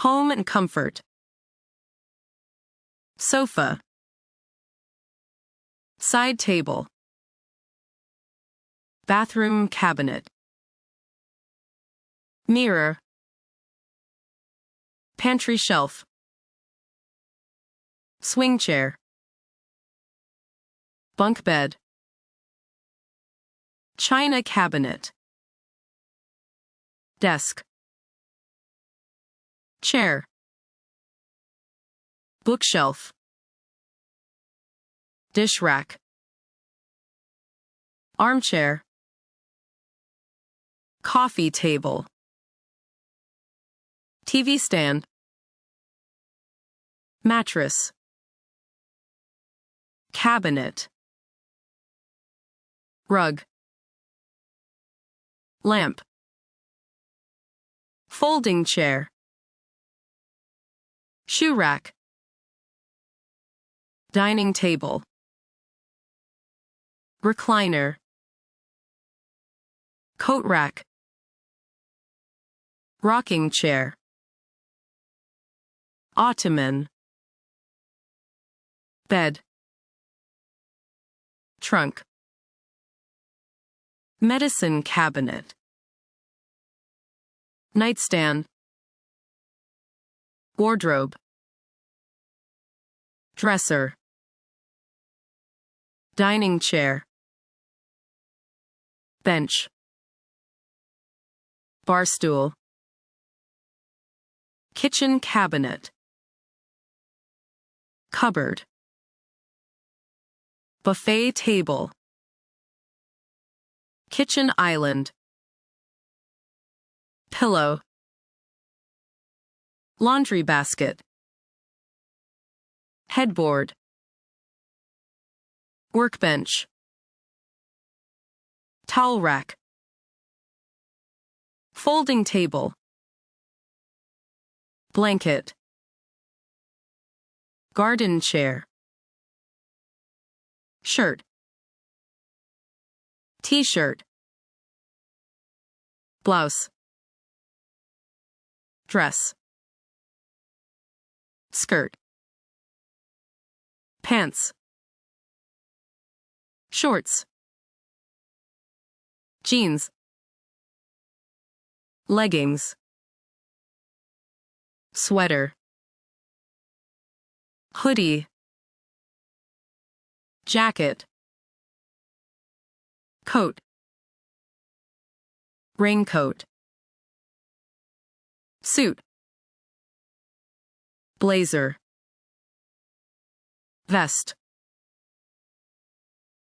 Home and comfort. Sofa. Side table. Bathroom cabinet. Mirror. Pantry shelf. Swing chair. Bunk bed. China cabinet. Desk. Chair. Bookshelf. Dish rack. Armchair. Coffee table. TV stand. Mattress. Cabinet. Rug. Lamp. Folding chair. Shoe rack. Dining table. Recliner. Coat rack. Rocking chair. Ottoman. Bed. Trunk. Medicine cabinet. Nightstand. Wardrobe. Dresser. Dining chair. Bench. Bar stool. Kitchen cabinet. Cupboard. Buffet table. Kitchen island. Pillow. Laundry basket. Headboard. Workbench. Towel rack. Folding table. Blanket. Garden chair. Shirt. T-shirt. Blouse. Dress. Skirt. Pants. Shorts. Jeans. Leggings. Sweater. Hoodie. Jacket. Coat. Raincoat. Suit. Blazer. Vest.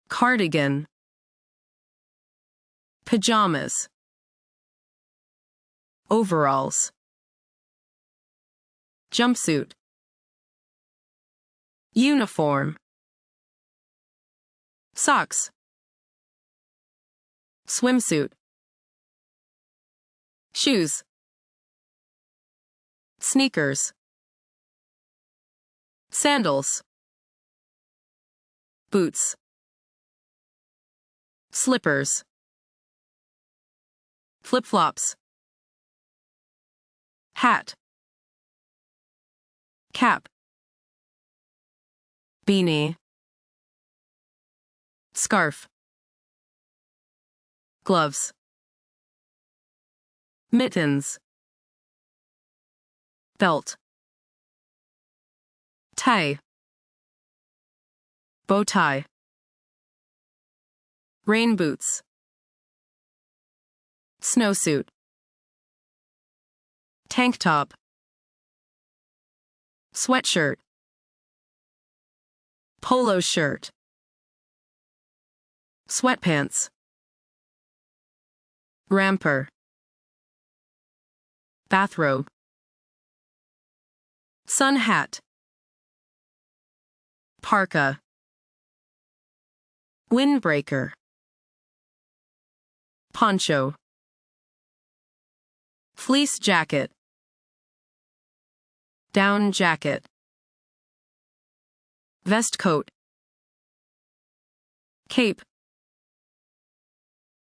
Cardigan. Pajamas. Overalls. Jumpsuit. Uniform. Socks. Swimsuit. Shoes. Sneakers. Sandals. Boots. Slippers. Flip-flops. Hat. Cap. Beanie. Scarf. Gloves. Mittens. Belt. Tie. Bow tie. Rain boots. Snowsuit. Tank top. Sweatshirt. Polo shirt. Sweatpants. Ramper. Bathrobe. Sun hat. Parka. Windbreaker. Poncho. Fleece jacket. Down jacket. Vest coat. Cape.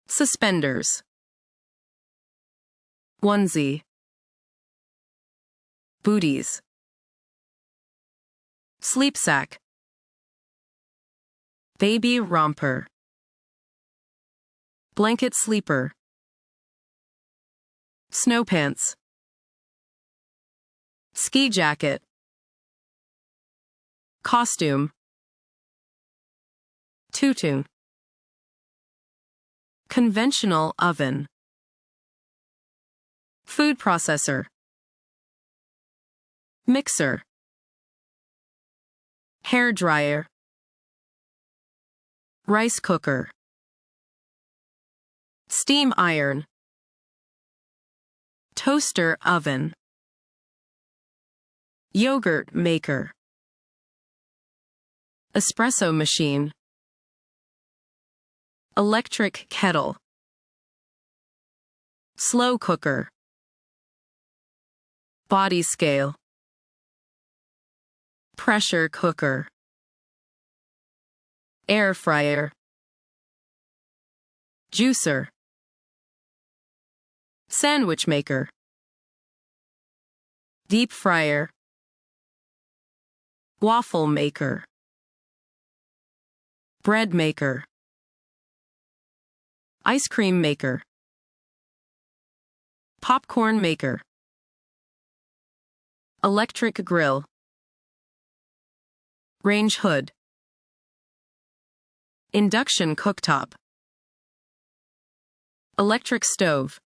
Suspenders. Onesie. booties, sleep sack, baby romper, blanket sleeper, snow pants, ski jacket, costume, tutu, conventional oven, food processor, mixer, hair dryer, rice cooker, steam iron, toaster oven, yogurt maker, espresso machine, electric kettle, slow cooker, body scale, pressure cooker, air fryer, juicer, sandwich maker, deep fryer, waffle maker, bread maker, ice cream maker, popcorn maker, electric grill, range hood, induction cooktop, electric stove,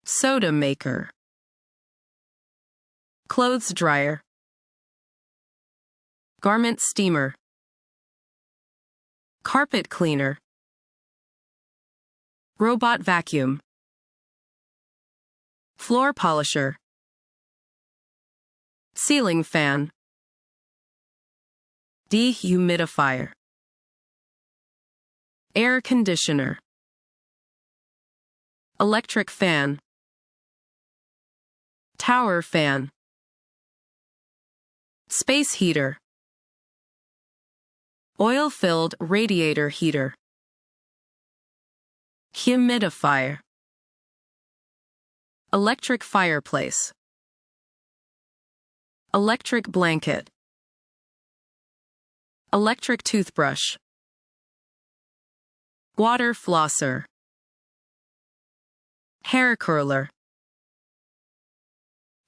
soda maker, clothes dryer, garment steamer, carpet cleaner, robot vacuum, floor polisher, ceiling fan, dehumidifier, air conditioner, electric fan, tower fan, space heater, oil-filled radiator heater, humidifier, electric fireplace, electric blanket, electric toothbrush, water flosser, hair curler,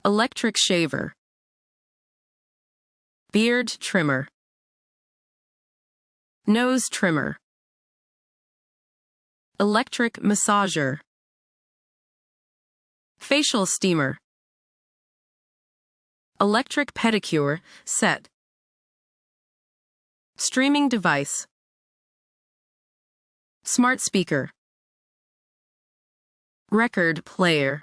electric shaver, beard trimmer, nose trimmer, electric massager, facial steamer, electric pedicure set, streaming device, smart speaker, record player,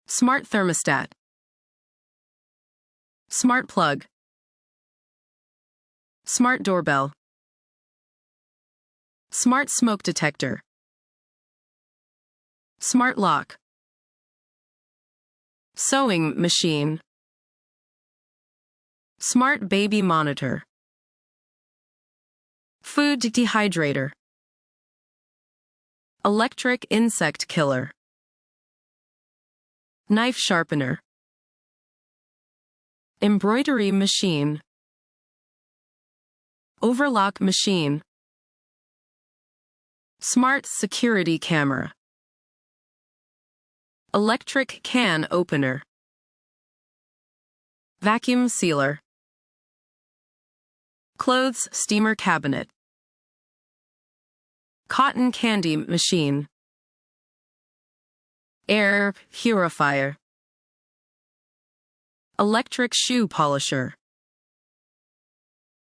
smart thermostat, smart plug, smart doorbell, smart smoke detector, smart lock, sewing machine, smart baby monitor, food dehydrator, electric insect killer, knife sharpener, embroidery machine, overlock machine, smart security camera, electric can opener, vacuum sealer, clothes steamer cabinet, cotton candy machine, air purifier, electric shoe polisher,